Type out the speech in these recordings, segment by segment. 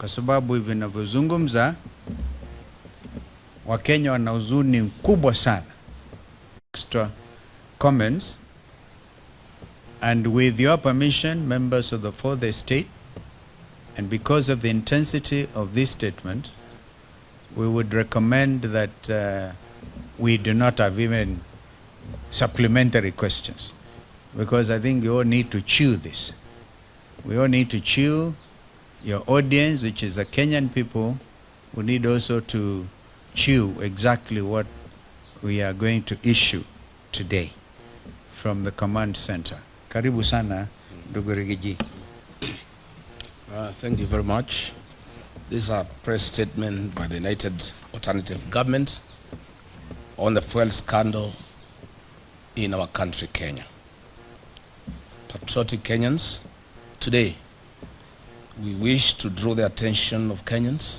kwa sababu hivi ninavyozungumza Wakenya wana huzuni mkubwa sana. Extra comments, and with your permission, members of the fourth estate, and because of the intensity of this statement, we would recommend that we do not have even supplementary questions, because I think you all need to chew this. We all need to chew. Your audience, which is the Kenyan people, we need also to chew exactly what we are going to issue today from the command center. Karibu sana, ndugu Rigiji. Thank you very much. This is a press statement by the United Alternative Government on the fuel scandal in our country, Kenya. Patriotic Kenyans, today we wish to draw the attention of Kenyans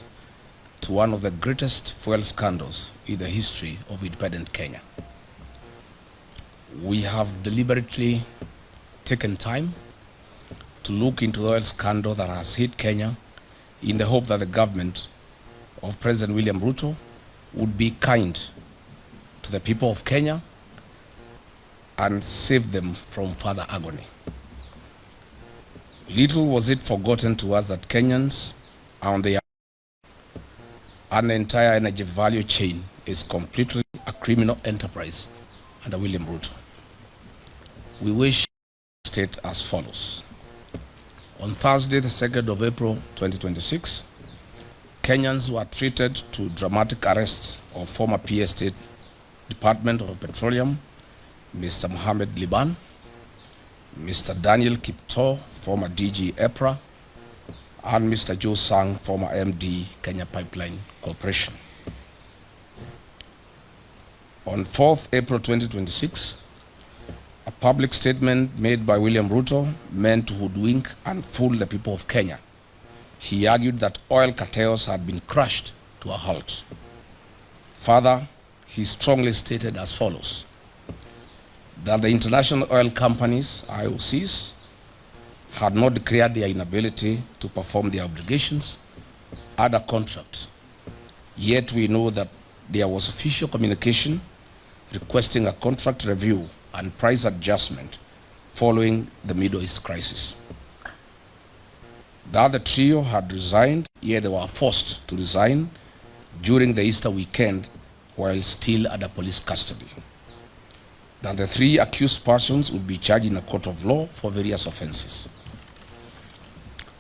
to one of the greatest fuel scandals in the history of independent Kenya. We have deliberately taken time to look into the oil scandal that has hit Kenya in the hope that the government of President William Ruto would be kind to the people of Kenya and save them from further agony. Little was it forgotten to us that Kenyans are on the and the entire energy value chain is completely a criminal enterprise under William Ruto. We wish to state as follows. On Thursday, the 2nd of April 2026, Kenyans were treated to dramatic arrests of former PS State Department of Petroleum, Mr. Mohamed Liban, Mr. Daniel Kipto, former DG EPRA, and Mr. Joe Sang, former MD, Kenya Pipeline Corporation. On 4th April 2026, a public statement made by William Ruto meant to hoodwink and fool the people of Kenya. He argued that oil cartels had been crushed to a halt. Further, he strongly stated as follows: that the international oil companies, IOCs, had not declared their inability to perform their obligations under contract. Yet we know that there was official communication requesting a contract review and price adjustment following the Middle East crisis. The other trio had resigned, yet they were forced to resign during the Easter weekend while still under police custody. That the three accused persons would be charged in a court of law for various offenses.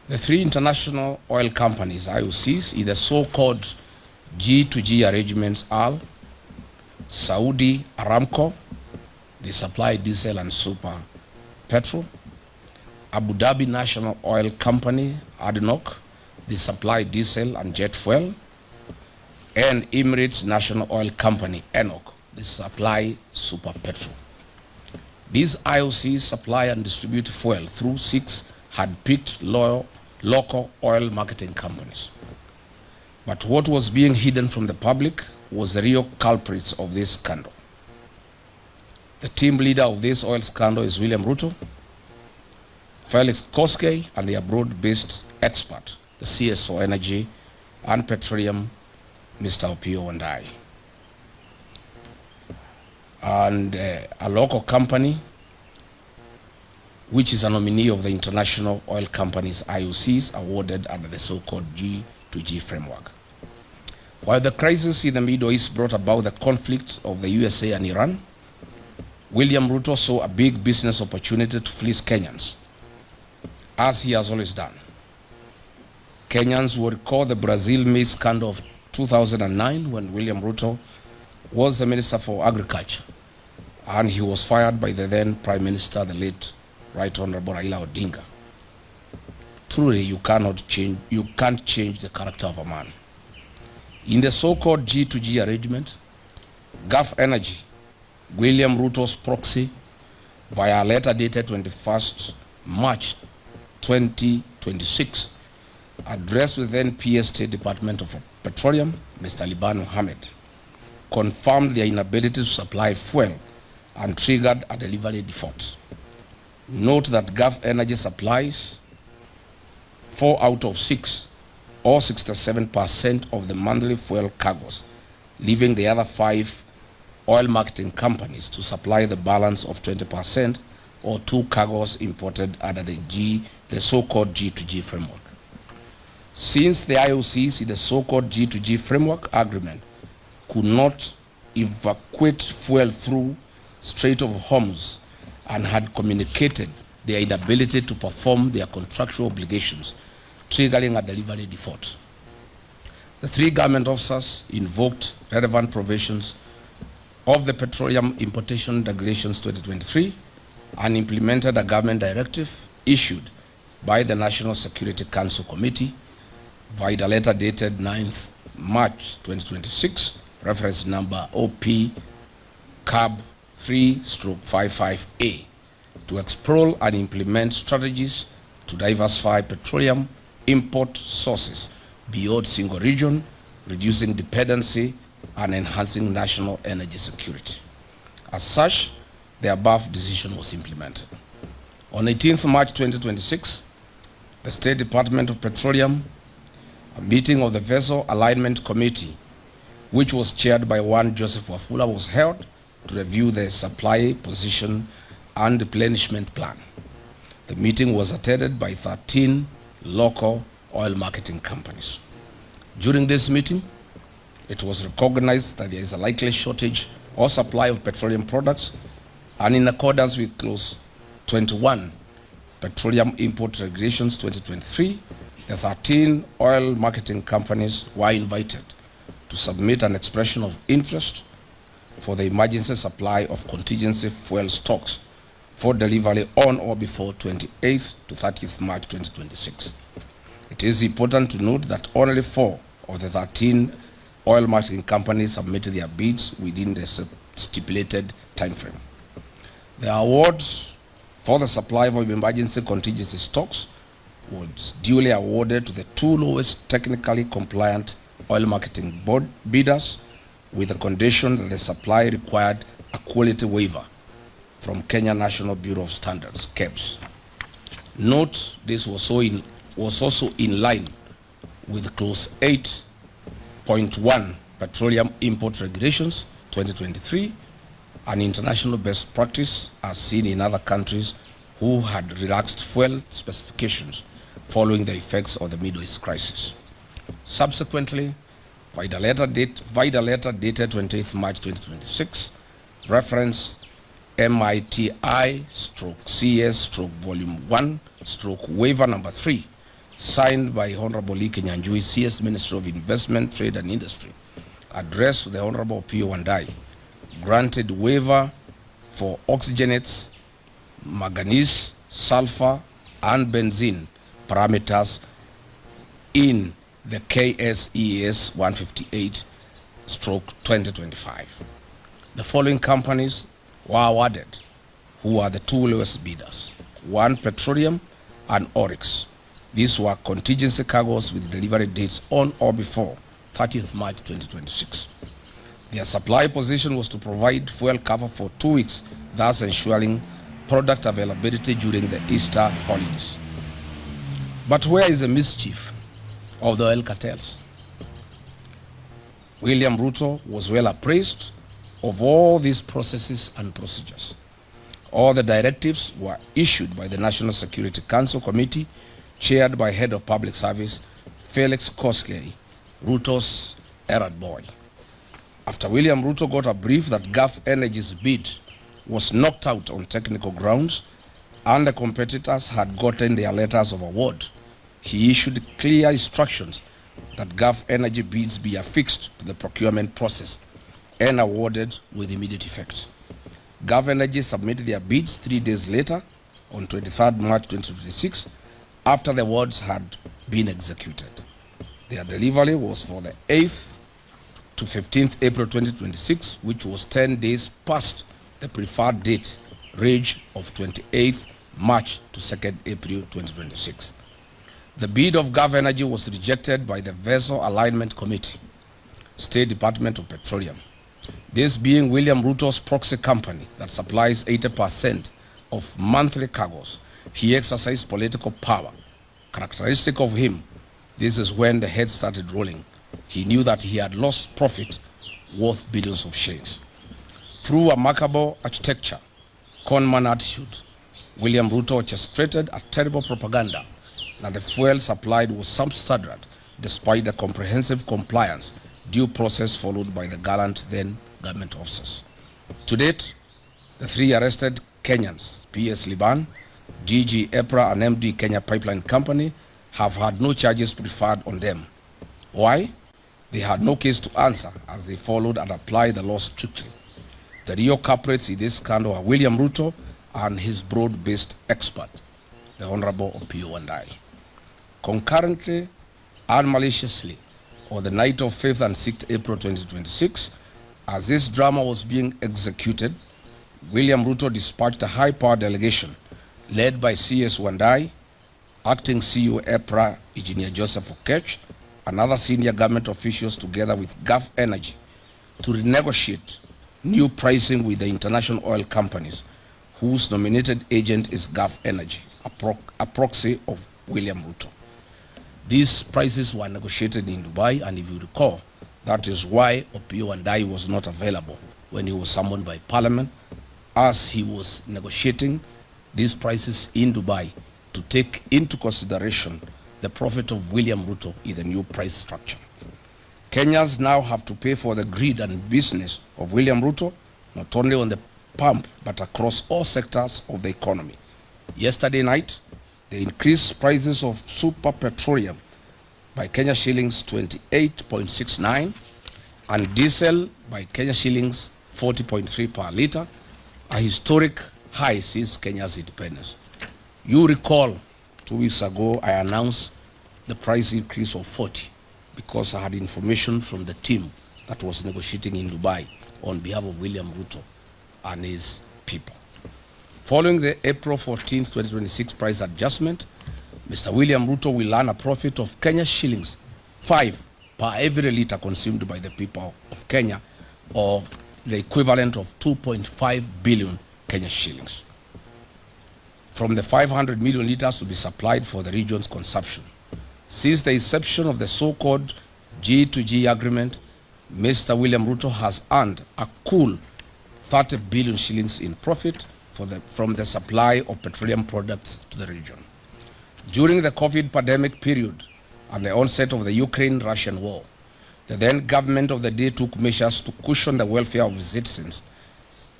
The three international oil companies, IOCs, in the so-called G2G arrangements are Saudi Aramco, they supply diesel and super petrol; Abu Dhabi National Oil Company, ADNOC, they supply diesel and jet fuel; and Emirates National Oil Company, ENOC, they supply super petrol. These IOCs supply and distribute fuel through 6 hand-picked local oil marketing companies. But what was being hidden from the public was the real culprits of this scandal. The team leader of this oil scandal is William Ruto, Felix Koskei, and the abroad-based expert, the CS for Energy and Petroleum, Mr. Opio Wandayi. And a local company, which is a nominee of the international oil companies, IOCs, awarded under the so-called G2G framework. While the crisis in the Middle East brought about the conflict of the USA and Iran, William Ruto saw a big business opportunity to fleece Kenyans, as he has always done. Kenyans will recall the Brazil maize scandal of 2009 when William Ruto was the Minister for Agriculture, and he was fired by the then Prime Minister, the late Right Honorable Raila Odinga. Truly, you can't change the character of a man. In the so-called G2G arrangement, Gulf Energy, William Ruto's proxy, via a letter dated 21st March 2026, addressed with then PS State Department of Petroleum, Mr. Liban Mohammed, confirmed their inability to supply fuel and triggered a delivery default. Note that Gulf Energy supplies 4 out of 6 or 67% of the monthly fuel cargoes, leaving the other 5 oil marketing companies to supply the balance of 20% or 2 cargoes imported under the so-called G2G framework. Since the IOCs in the so-called G2G framework agreement could not evacuate fuel through Strait of Hormuz and had communicated their inability to perform their contractual obligations, triggering a delivery default, the 3 government officers invoked relevant provisions of the Petroleum Importation Regulations 2023 and implemented a government directive issued by the National Security Council Committee via a letter dated 9th March 2026, reference number OP CAB 3/55A, to explore and implement strategies to diversify petroleum import sources beyond single region, reducing dependency and enhancing national energy security. As such, the above decision was implemented. On 18th March 2026, the State Department of Petroleum, a meeting of the Vessel Alignment Committee, which was chaired by one Joseph Wafula, was held to review the supply position and replenishment plan. The meeting was attended by 13 local oil marketing companies. During this meeting, it was recognized that there is a likely shortage or supply of petroleum products, and in accordance with Clause 21, Petroleum Import Regulations 2023, the 13 oil marketing companies were invited to submit an expression of interest for the emergency supply of contingency fuel stocks for delivery on or before 28th to 30th March 2026. It is important to note that only 4 of the 13 oil marketing companies submitted their bids within the stipulated timeframe. The awards for the supply of emergency contingency stocks was duly awarded to the 2 lowest technically compliant oil marketing board bidders, with the condition that the supply required a quality waiver from Kenya National Bureau of Standards, KEBS. Note, this was also in line with Clause 8.1 Petroleum Import Regulations 2023, an international best practice as seen in other countries who had relaxed fuel specifications following the effects of the Middle East crisis. Subsequently, via the letter dated 28th March 2026, reference MITI/CS/Volume 1/Waiver Number 3, signed by Honorable Kinyanjui, CS Minister of Investment, Trade and Industry, addressed to the Honorable P.O. Wandayi, granted waiver for oxygenates, manganese, sulfur, and benzene parameters in the KSES 158/2025. The following companies were awarded, who are the 2 lowest bidders: 1 Petroleum and Oryx. These were contingency cargoes with delivery dates on or before 30th March 2026. Their supply position was to provide fuel cover for 2 weeks, thus ensuring product availability during the Easter holidays. But where is the mischief of the oil cartels? William Ruto was well appraised of all these processes and procedures. All the directives were issued by the National Security Council Committee, chaired by Head of Public Service Felix Koskei, Ruto's errand boy. After William Ruto got a brief that Gulf Energy's bid was knocked out on technical grounds and the competitors had gotten their letters of award, he issued clear instructions that Gulf Energy bids be affixed to the procurement process and awarded with immediate effect. Gulf Energy submitted their bids 3 days later, on 23rd March 2026, after the awards had been executed. Their delivery was for the 8th to 15th April 2026, which was 10 days past the preferred date range of 28th March to 2nd April 2026. The bid of Gulf Energy was rejected by the Vessel Alignment Committee, State Department of Petroleum. This being William Ruto's proxy company that supplies 80% of monthly cargoes, he exercised political power, characteristic of him, This is when the head started rolling. He knew that he had lost profit worth billions of shillings. Through remarkable architecture, conman attitude, William Ruto orchestrated a terrible propaganda that the fuel supplied was substandard despite the comprehensive compliance due process followed by the gallant then government officers. To date, the three arrested Kenyans, PS Liban, DG EPRA and MD Kenya Pipeline Company, have had no charges preferred on them. Why? They had no case to answer as they followed and applied the law strictly. The real culprits in this scandal are William Ruto and his broad-based expert, the Honorable Opiyo Wandayi. Concurrently and maliciously, on the night of 5th and 6th April 2026, as this drama was being executed, William Ruto dispatched a high-power delegation led by CS Wandayi, Acting CEO EPRA Engineer Joseph Okech, and other senior government officials together with Gulf Energy to renegotiate new pricing with the international oil companies whose nominated agent is Gulf Energy, a proxy of William Ruto. These prices were negotiated in Dubai, and if you recall, that is why Opiyo Wandayi was not available when he was summoned by Parliament, as he was negotiating these prices in Dubai to take into consideration the profit of William Ruto in the new price structure. Kenyans now have to pay for the greed and business of William Ruto, not only on the pump, but across all sectors of the economy. Yesterday night, they increased prices of super petroleum by Kenya shillings 28.69 and diesel by Kenya shillings 40.3 per litre, a historic high since Kenya's independence. You recall 2 weeks ago I announced the price increase of 40 because I had information from the team that was negotiating in Dubai on behalf of William Ruto and his people. Following the April 14, 2026 price adjustment, Mr. William Ruto will earn a profit of Kenya shillings 5 per every litre consumed by the people of Kenya, or the equivalent of 2.5 billion Kenya shillings, from the 500 million litres to be supplied for the region's consumption. Since the inception of the so-called G2G agreement, Mr. William Ruto has earned a cool 30 billion shillings in profit from the supply of petroleum products to the region. During the COVID pandemic period and the onset of the Ukraine-Russian war, the then government of the day took measures to cushion the welfare of its citizens,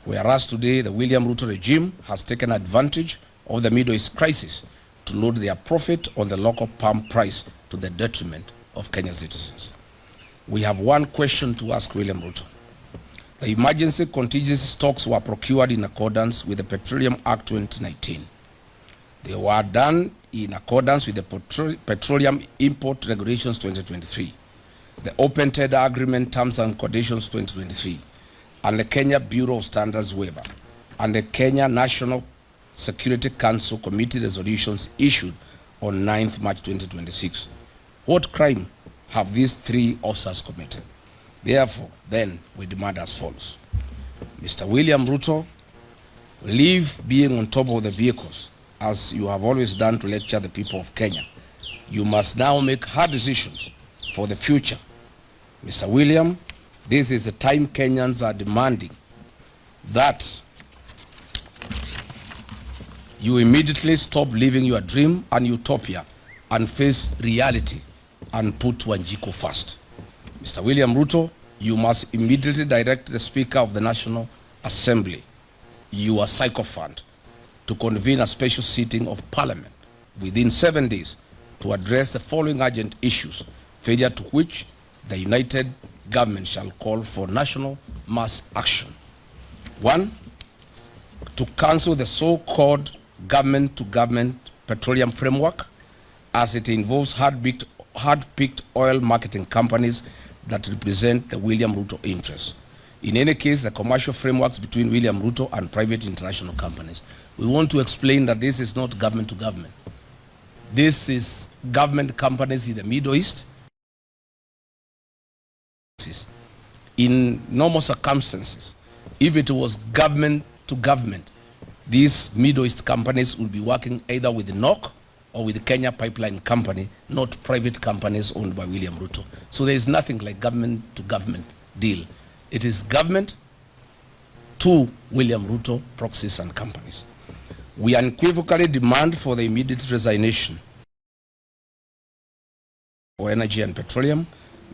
whereas today the William Ruto regime has taken advantage of the Middle East crisis to load their profit on the local pump price to the detriment of Kenyan citizens. We have one question to ask William Ruto. The emergency contingency stocks were procured in accordance with the Petroleum Act 2019. They were done in accordance with the Petroleum Import Regulations 2023, the Open Tender Agreement Terms and Conditions 2023, and the Kenya Bureau of Standards waiver, and the Kenya National Security Council Committee resolutions issued on 9th March 2026. What crime have these three officers committed? Therefore, then, we demand as follows. Mr. William Ruto, leave being on top of the vehicles, as you have always done to lecture the people of Kenya. You must now make hard decisions for the future. Mr. William, this is the time Kenyans are demanding that you immediately stop living your dream and utopia and face reality and put Wanjiku first. Mr. William Ruto, you must immediately direct the Speaker of the National Assembly, your sycophant, to convene a special sitting of Parliament within 7 days to address the following urgent issues, failure to which the united government shall call for national mass action. 1, to cancel the so-called government-to-government petroleum framework, as it involves hard-picked oil marketing companies that represent the William Ruto interests. In any case, the commercial frameworks between William Ruto and private international companies. We want to explain that this is not government-to-government. This is government companies in the Middle East. In normal circumstances, if it was government-to-government, these Middle East companies would be working either with NOC or with the Kenya Pipeline Company, not private companies owned by William Ruto. So there is nothing like government to government deal. It is government to William Ruto, proxies and companies. We unequivocally demand for the immediate resignation for Energy and Petroleum,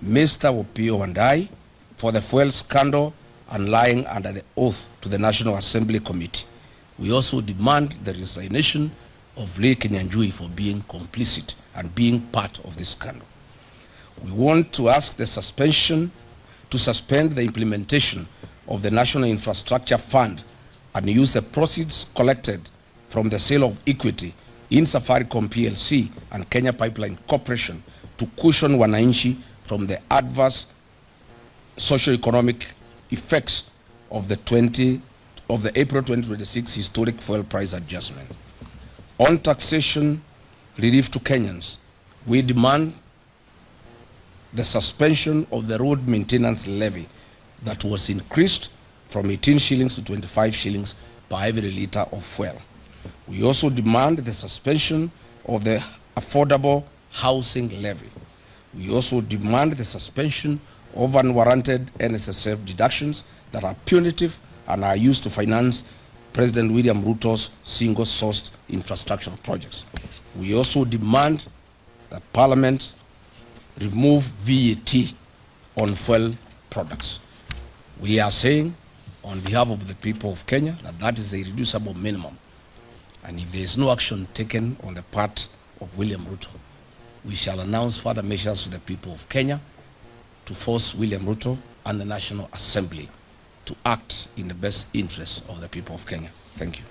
Mr. Opiyo Wandayi, for the fuel scandal and lying under the oath to the National Assembly Committee. We also demand the resignation of Lee Kinyanjui for being complicit and being part of this scandal. We want to ask to suspend the implementation of the National Infrastructure Fund and use the proceeds collected from the sale of equity in Safaricom PLC and Kenya Pipeline Corporation to cushion wananchi from the adverse socio-economic effects of the April 2026 historic fuel price adjustment. On taxation relief to Kenyans, we demand the suspension of the road maintenance levy that was increased from 18 shillings to 25 shillings per every litre of fuel. We also demand the suspension of the affordable housing levy. We also demand the suspension of unwarranted NSSF deductions that are punitive and are used to finance President William Ruto's single-sourced infrastructure projects. We also demand that Parliament remove VAT on fuel products. We are saying on behalf of the people of Kenya that that is a reducible minimum. And if there is no action taken on the part of William Ruto, we shall announce further measures to the people of Kenya to force William Ruto and the National Assembly to act in the best interest of the people of Kenya. Thank you.